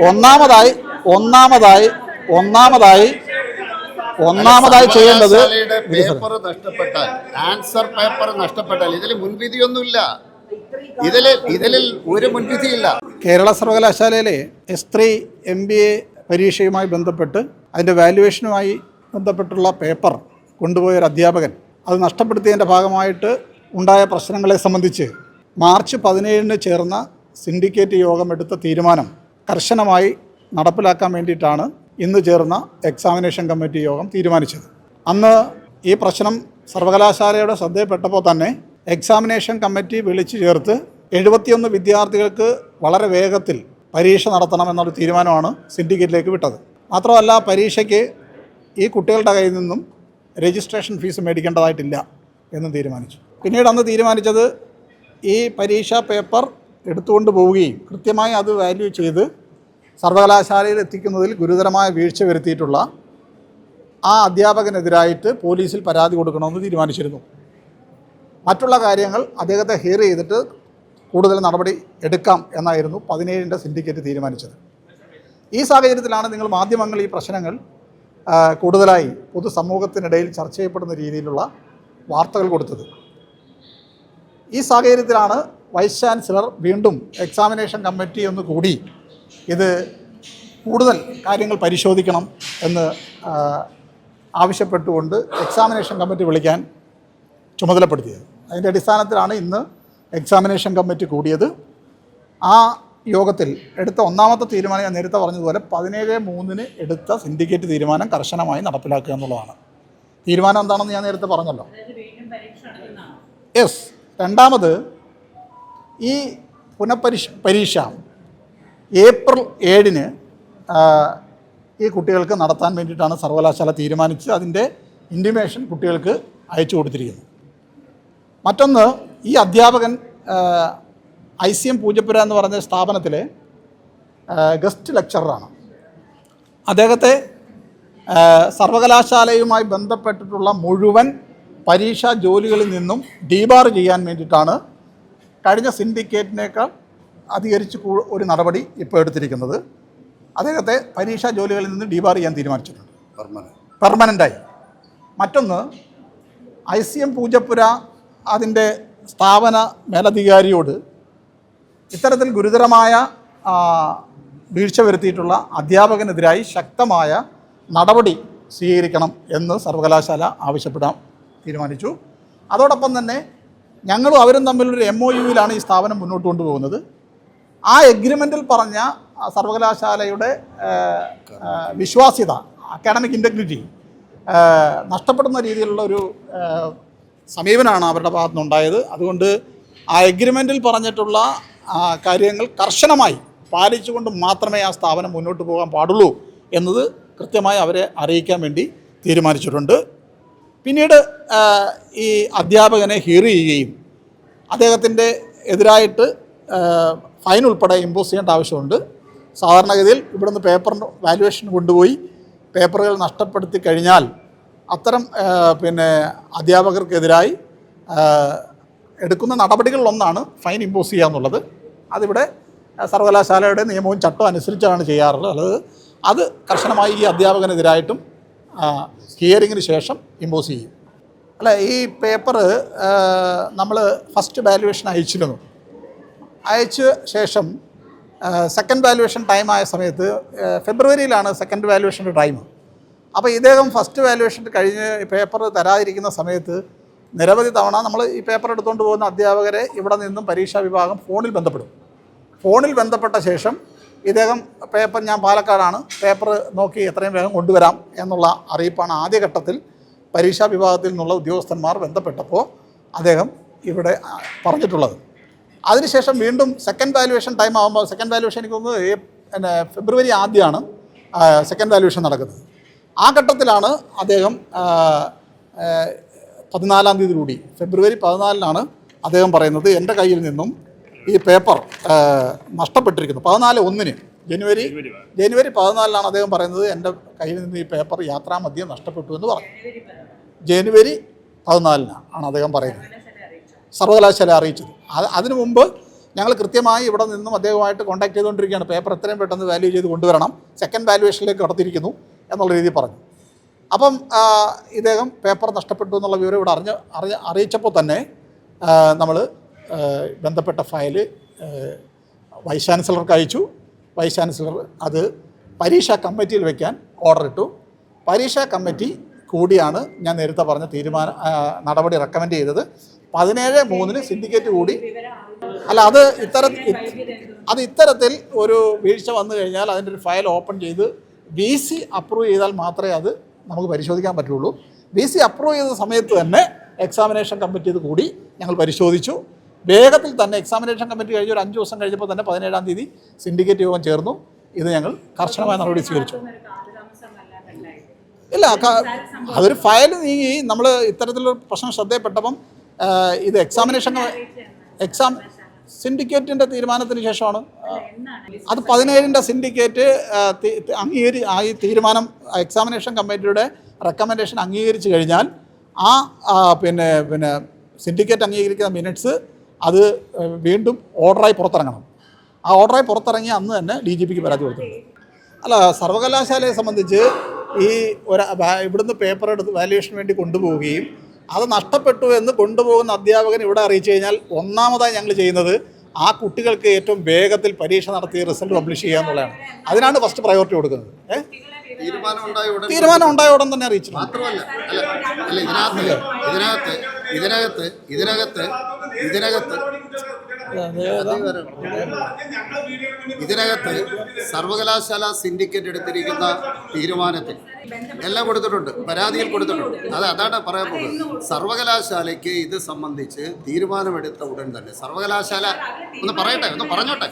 ഒന്നാമതായി ചെയ്യേണ്ടത് പേപ്പർ നഷ്ടപ്പെട്ടാൽ, ആൻസർ പേപ്പർ നഷ്ടപ്പെട്ടാൽ ഇതിൽ മുൻവിധിയൊന്നുമില്ല. ഇതിൽ ഒരു മുൻവിധിയില്ല. കേരള സർവകലാശാലയിലെ S3 MBA പരീക്ഷയുമായി ബന്ധപ്പെട്ട് അതിൻ്റെ വാല്യുവേഷനുമായി ബന്ധപ്പെട്ടുള്ള പേപ്പർ കൊണ്ടുപോയ ഒരു അധ്യാപകൻ അത് നഷ്ടപ്പെടുത്തിയതിൻ്റെ ഭാഗമായിട്ട് ഉണ്ടായ പ്രശ്നങ്ങളെ സംബന്ധിച്ച് മാർച്ച് 17 ചേർന്ന സിൻഡിക്കേറ്റ് യോഗം എടുത്ത തീരുമാനം കർശനമായി നടപ്പിലാക്കാൻ വേണ്ടിയിട്ടാണ് ഇന്ന് ചേർന്ന എക്സാമിനേഷൻ കമ്മിറ്റി യോഗം തീരുമാനിച്ചത്. അന്ന് ഈ പ്രശ്നം സർവകലാശാലയുടെ ശ്രദ്ധയിൽപ്പെട്ടപ്പോൾ തന്നെ എക്സാമിനേഷൻ കമ്മിറ്റി വിളിച്ചു ചേർത്ത് 71 വിദ്യാർത്ഥികൾക്ക് വളരെ വേഗത്തിൽ പരീക്ഷ നടത്തണമെന്നൊരു തീരുമാനമാണ് സിൻഡിക്കേറ്റിലേക്ക് വിട്ടത്. മാത്രമല്ല, പരീക്ഷയ്ക്ക് ഈ കുട്ടികളുടെ കയ്യിൽ നിന്നും രജിസ്ട്രേഷൻ ഫീസ് മേടിക്കേണ്ടതായിട്ടില്ല എന്നും തീരുമാനിച്ചു. പിന്നീട് അന്ന് തീരുമാനിച്ചത് ഈ പരീക്ഷാ പേപ്പർ എടുത്തുകൊണ്ട് പോവുകയും കൃത്യമായി അത് വാല്യൂ ചെയ്ത് സർവകലാശാലയിൽ എത്തിക്കുന്നതിൽ ഗുരുതരമായ വീഴ്ച വരുത്തിയിട്ടുള്ള ആ അധ്യാപകനെതിരായിട്ട് പോലീസിൽ പരാതി കൊടുക്കണമെന്ന് തീരുമാനിച്ചിരുന്നു. മറ്റുള്ള കാര്യങ്ങൾ അദ്ദേഹത്തെ ഹിയർ ചെയ്തിട്ട് കൂടുതൽ നടപടി എടുക്കാം എന്നായിരുന്നു 17 സിൻഡിക്കേറ്റ് തീരുമാനിച്ചത്. ഈ സാഹചര്യത്തിലാണ് നിങ്ങൾ മാധ്യമങ്ങൾ ഈ പ്രശ്നങ്ങൾ കൂടുതലായി പൊതുസമൂഹത്തിനിടയിൽ ചർച്ച ചെയ്യപ്പെടുന്ന രീതിയിലുള്ള വാർത്തകൾ കൊടുത്തത്. ഈ സാഹചര്യത്തിലാണ് വൈസ് ചാൻസലർ വീണ്ടും എക്സാമിനേഷൻ കമ്മിറ്റി ഒന്ന് കൂടി ഇത് കൂടുതൽ കാര്യങ്ങൾ പരിശോധിക്കണം എന്ന് ആവശ്യപ്പെട്ടുകൊണ്ട് എക്സാമിനേഷൻ കമ്മിറ്റി വിളിക്കാൻ ചുമതലപ്പെടുത്തിയത്. അതിൻ്റെ അടിസ്ഥാനത്തിലാണ് ഇന്ന് എക്സാമിനേഷൻ കമ്മിറ്റി കൂടിയത്. ആ യോഗത്തിൽ എടുത്ത ഒന്നാമത്തെ തീരുമാനം ഞാൻ നേരത്തെ പറഞ്ഞതുപോലെ 17/3 എടുത്ത സിൻഡിക്കേറ്റ് തീരുമാനം കർശനമായി നടപ്പിലാക്കുക എന്നുള്ളതാണ്. തീരുമാനം എന്താണെന്ന് ഞാൻ നേരത്തെ പറഞ്ഞല്ലോ. യെസ്. രണ്ടാമത്, ഈ പരീക്ഷ ഏപ്രിൽ 7 ഈ കുട്ടികൾക്ക് നടത്താൻ വേണ്ടിയിട്ടാണ് സർവകലാശാല തീരുമാനിച്ച് അതിൻ്റെ ഇൻറ്റിമേഷൻ കുട്ടികൾക്ക് അയച്ചു കൊടുത്തിരിക്കുന്നത്. മറ്റൊന്ന്, ഈ അധ്യാപകൻ ICM പൂജപ്പുര എന്ന് പറഞ്ഞ സ്ഥാപനത്തിലെ ഗസ്റ്റ് ലെക്ചററാണ്. അദ്ദേഹത്തെ സർവകലാശാലയുമായി ബന്ധപ്പെട്ടിട്ടുള്ള മുഴുവൻ പരീക്ഷാ ജോലികളിൽ നിന്നും ഡീബാർ ചെയ്യാൻ വേണ്ടിയിട്ടാണ് കഴിഞ്ഞ സിൻഡിക്കേറ്റിനേക്കാൾ അധികരിച്ച് ഒരു നടപടി ഇപ്പോൾ എടുത്തിരിക്കുന്നത്. അദ്ദേഹത്തെ പരീക്ഷാ ജോലികളിൽ നിന്ന് ഡീബാർ ചെയ്യാൻ തീരുമാനിച്ചിട്ടുണ്ട്, പെർമനൻ്റായി. മറ്റൊന്ന്, ICM പൂജപ്പുര അതിൻ്റെ സ്ഥാപന മേലധികാരിയോട് ഇത്തരത്തിൽ ഗുരുതരമായ വീഴ്ച വരുത്തിയിട്ടുള്ള അധ്യാപകനെതിരായി ശക്തമായ നടപടി സ്വീകരിക്കണം എന്ന് സർവകലാശാല ആവശ്യപ്പെടാൻ തീരുമാനിച്ചു. അതോടൊപ്പം തന്നെ ഞങ്ങളും അവരും തമ്മിലൊരു MOUവിലാണ് ഈ സ്ഥാപനം മുന്നോട്ട് കൊണ്ടുപോകുന്നത്. ആ എഗ്രിമെൻറ്റിൽ പറഞ്ഞ സർവകലാശാലയുടെ വിശ്വാസ്യത, അക്കാഡമിക് ഇൻറ്റഗ്രിറ്റി നഷ്ടപ്പെടുന്ന രീതിയിലുള്ള ഒരു സമീപനമാണ് അവരുടെ ഭാഗത്തു നിന്നുണ്ടായത്. അതുകൊണ്ട് ആ എഗ്രിമെൻറ്റിൽ പറഞ്ഞിട്ടുള്ള കാര്യങ്ങൾ കർശനമായി പാലിച്ചുകൊണ്ട് മാത്രമേ ആ സ്ഥാപനം മുന്നോട്ട് പോകാൻ പാടുള്ളൂ എന്നത് കൃത്യമായി അവരെ അറിയിക്കാൻ വേണ്ടി തീരുമാനിച്ചിട്ടുണ്ട്. പിന്നീട് ഈ അധ്യാപകനെ ഹിയർ ചെയ്യുകയും അദ്ദേഹത്തിൻ്റെ എതിരായിട്ട് ഫൈൻ ഉൾപ്പെടെ ഇമ്പോസ് ചെയ്യേണ്ട ആവശ്യമുണ്ട്. സാധാരണഗതിയിൽ ഇവിടുന്ന് പേപ്പർ വാല്യുവേഷൻ കൊണ്ടുപോയി പേപ്പറുകൾ നഷ്ടപ്പെടുത്തി കഴിഞ്ഞാൽ അത്തരം അധ്യാപകർക്കെതിരായി എടുക്കുന്ന നടപടികളിലൊന്നാണ് ഫൈൻ ഇമ്പോസ് ചെയ്യുക എന്നുള്ളത്. അതിവിടെ സർവകലാശാലയുടെ നിയമവും ചട്ടവും അനുസരിച്ചാണ് ചെയ്യാറുള്ളത്. അത് കർശനമായി ഈ അധ്യാപകനെതിരായിട്ടും ഹിയറിങ്ങിന് ശേഷം ഇമ്പോസ് ചെയ്യും. അല്ല, ഈ പേപ്പർ നമ്മൾ ഫസ്റ്റ് വാല്യുവേഷൻ അയച്ചിരുന്നു. അയച്ച ശേഷം സെക്കൻഡ് വാല്യുവേഷൻ ടൈം ആയ സമയത്ത് ഫെബ്രുവരിയിലാണ് സെക്കൻഡ് വാല്യുവേഷൻ്റെ ടൈം. അപ്പോൾ ഇദ്ദേഹം ഫസ്റ്റ് വാല്യുവേഷൻ കഴിഞ്ഞ് പേപ്പർ തരാതിരിക്കുന്ന സമയത്ത് നിരവധി തവണ നമ്മൾ ഈ പേപ്പർ എടുത്തുകൊണ്ട് പോകുന്ന അധ്യാപകരെ ഇവിടെ നിന്നും പരീക്ഷാ വിഭാഗം ഫോണിൽ ബന്ധപ്പെടും. ഫോണിൽ ബന്ധപ്പെട്ട ശേഷം ഇദ്ദേഹം പേപ്പർ, ഞാൻ പാലക്കാടാണ്, പേപ്പർ നോക്കി എത്രയും വേഗം കൊണ്ടുവരാം എന്നുള്ള അറിയിപ്പാണ് ആദ്യഘട്ടത്തിൽ പരീക്ഷാ വിഭാഗത്തിൽ നിന്നുള്ള ഉദ്യോഗസ്ഥന്മാർ ബന്ധപ്പെട്ടപ്പോൾ അദ്ദേഹം ഇവിടെ പറഞ്ഞിട്ടുള്ളത്. അതിനുശേഷം വീണ്ടും സെക്കൻഡ് വാല്യുവേഷൻ ടൈം ആകുമ്പോൾ, സെക്കൻഡ് വാല്യുവേഷൻ എനിക്ക് തോന്നുന്നത് ഫെബ്രുവരി ആദ്യമാണ് സെക്കൻഡ് വാല്യുവേഷൻ നടക്കുന്നത്. ആ ഘട്ടത്തിലാണ് അദ്ദേഹം 14-ാം തീയതി കൂടി, ഫെബ്രുവരി 14-നാണ് അദ്ദേഹം പറയുന്നത് എൻ്റെ കയ്യിൽ നിന്നും ഈ പേപ്പർ നഷ്ടപ്പെട്ടിരിക്കുന്നു. 14/1 ജനുവരി 14-നാണ് അദ്ദേഹം പറയുന്നത് എൻ്റെ കയ്യിൽ നിന്ന് ഈ പേപ്പർ യാത്രാമധ്യം നഷ്ടപ്പെട്ടു എന്ന് പറഞ്ഞു. ജനുവരി 14-നാണ് അദ്ദേഹം പറയുന്നത്, സർവകലാശാല അറിയിച്ചത്. അതിനു മുമ്പ് ഞങ്ങൾ കൃത്യമായി ഇവിടെ നിന്നും അദ്ദേഹവുമായിട്ട് കോൺടാക്ട് ചെയ്തുകൊണ്ടിരിക്കുകയാണ്. പേപ്പർ എത്രയും പെട്ടെന്ന് വാല്യൂ ചെയ്ത് കൊണ്ടുവരണം, സെക്കൻഡ് വാല്യുവേഷനിലേക്ക് കടത്തിയിരിക്കുന്നു എന്നുള്ള രീതിയിൽ പറഞ്ഞു. അപ്പം ഇദ്ദേഹം പേപ്പർ നഷ്ടപ്പെട്ടു എന്നുള്ള വിവരം ഇവിടെ അറിയിച്ചപ്പോൾ തന്നെ നമ്മൾ ബന്ധപ്പെട്ട ഫയൽ വൈസ് ചാൻസലർക്ക് അയച്ചു. വൈസ് ചാൻസലർ അത് പരീക്ഷാ കമ്മിറ്റിയിൽ വയ്ക്കാൻ ഓർഡർ ഇട്ടു. പരീക്ഷാ കമ്മിറ്റി കൂടിയാണ് ഞാൻ നേരത്തെ പറഞ്ഞ നടപടി റെക്കമെൻഡ് ചെയ്തത്. 17/3 സിൻഡിക്കേറ്റ് കൂടി അല്ല, അത് ഇത്തരത്തിൽ ഒരു വീഴ്ച വന്നു കഴിഞ്ഞാൽ അതിൻ്റെ ഒരു ഫയൽ ഓപ്പൺ ചെയ്ത് VC അപ്രൂവ് ചെയ്താൽ മാത്രമേ അത് നമുക്ക് പരിശോധിക്കാൻ പറ്റുള്ളൂ. VC അപ്രൂവ് ചെയ്ത സമയത്ത് തന്നെ എക്സാമിനേഷൻ കമ്മിറ്റി ഇത് കൂടി ഞങ്ങൾ പരിശോധിച്ചു. വേഗത്തിൽ തന്നെ എക്സാമിനേഷൻ കമ്മിറ്റി കഴിഞ്ഞ് ഒരു 5 ദിവസം കഴിഞ്ഞപ്പോൾ തന്നെ 17-ാം തീയതി സിൻഡിക്കേറ്റ് യോഗം ചേർന്നു. ഇത് ഞങ്ങൾ കർശനമായ നടപടി സ്വീകരിച്ചു. ഇല്ല, അതൊരു ഫയൽ നീങ്ങി നമ്മൾ ഇത്തരത്തിലൊരു പ്രശ്നം ശ്രദ്ധയിൽപ്പെട്ടപ്പം ഇത് എക്സാം സിൻഡിക്കേറ്റിൻ്റെ തീരുമാനത്തിന് ശേഷമാണ്. അത് 17-ൻ്റെ സിൻഡിക്കേറ്റ് ഈ തീരുമാനം എക്സാമിനേഷൻ കമ്മിറ്റിയുടെ റെക്കമെൻഡേഷൻ അംഗീകരിച്ച് കഴിഞ്ഞാൽ പിന്നെ സിൻഡിക്കേറ്റ് അംഗീകരിക്കുന്ന മിനിറ്റ്സ് അത് വീണ്ടും ഓർഡറായി പുറത്തിറങ്ങണം. ആ ഓർഡറായി പുറത്തിറങ്ങി അന്ന് തന്നെ DGPക്ക് പരാതി കൊടുത്തിട്ടുണ്ട്. അല്ല, സർവകലാശാലയെ സംബന്ധിച്ച് ഈ ഇവിടുന്ന് പേപ്പർ എടുത്ത് വാല്യുവേഷന് വേണ്ടി കൊണ്ടുപോവുകയും അത് നഷ്ടപ്പെട്ടു എന്ന് കൊണ്ടുപോകുന്ന അധ്യാപകൻ ഇവിടെ അറിയിച്ചു കഴിഞ്ഞാൽ ഒന്നാമതായി ഞങ്ങൾ ചെയ്യുന്നത് ആ കുട്ടികൾക്ക് ഏറ്റവും വേഗത്തിൽ പരീക്ഷ നടത്തി റിസൾട്ട് പബ്ലിഷ് ചെയ്യുക എന്നുള്ളതാണ്. അതിനാണ് ഫസ്റ്റ് പ്രയോറിറ്റി കൊടുക്കുന്നത്. തീരുമാനം ഉണ്ടായ ഉടൻ തന്നെ അറിയിച്ചു. മാത്രമല്ല ഇതിനകത്ത് സർവകലാശാല സിൻഡിക്കേറ്റ് എടുത്തിരിക്കുന്ന തീരുമാനത്തിൽ എല്ലാം കൊടുത്തിട്ടുണ്ട്, പരാതിയിൽ കൊടുത്തിട്ടുണ്ട്. അതാണ് പറയാൻ പോകുന്നത്. സർവകലാശാലയ്ക്ക് ഇത് സംബന്ധിച്ച് തീരുമാനമെടുത്ത ഉടൻ തന്നെ സർവകലാശാല ഒന്ന് പറഞ്ഞോട്ടെ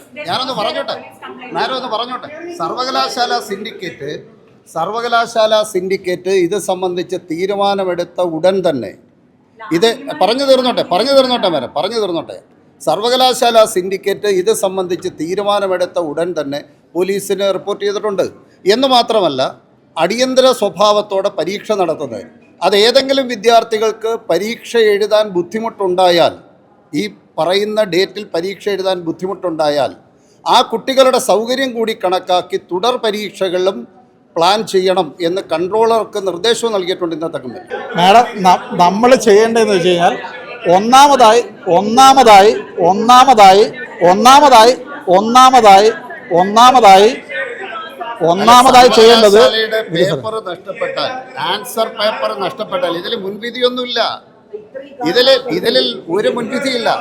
സർവകലാശാല സിൻഡിക്കേറ്റ് ഇത് സംബന്ധിച്ച് തീരുമാനമെടുത്ത ഉടൻ തന്നെ ഇത് പറഞ്ഞു തീർന്നോട്ടെ. സർവകലാശാല സിൻഡിക്കേറ്റ് ഇത് സംബന്ധിച്ച് തീരുമാനമെടുത്ത ഉടൻ തന്നെ പോലീസിന് റിപ്പോർട്ട് ചെയ്തിട്ടുണ്ട്. എന്ന് മാത്രമല്ല, അടിയന്തര സ്വഭാവത്തോടെ പരീക്ഷ നടത്തുന്നത്, അത് ഏതെങ്കിലും വിദ്യാർത്ഥികൾക്ക് പരീക്ഷ എഴുതാൻ ബുദ്ധിമുട്ടുണ്ടായാൽ, ഈ പറയുന്ന ഡേറ്റിൽ പരീക്ഷ എഴുതാൻ ബുദ്ധിമുട്ടുണ്ടായാൽ ആ കുട്ടികളുടെ സൗകര്യം കൂടി കണക്കാക്കി തുടർ പരീക്ഷകളും പ്ലാൻ ചെയ്യണം എന്ന് കൺട്രോളർക്ക് നിർദ്ദേശവും നൽകിയിട്ടുണ്ട് ഇന്നത്തെ കമ്മിറ്റി. മാഡം, നമ്മൾ ചെയ്യേണ്ടതെന്ന് വെച്ച് കഴിഞ്ഞാൽ ഒന്നാമതായി ചെയ്യേണ്ടത് പേപ്പർ നഷ്ടപ്പെട്ടാൽ, ആൻസർ പേപ്പർ നഷ്ടപ്പെട്ടാൽ ഇതിൽ മുൻവിധിയൊന്നുമില്ല. ഇതിൽ ഒരു മുൻവിധിയില്ല.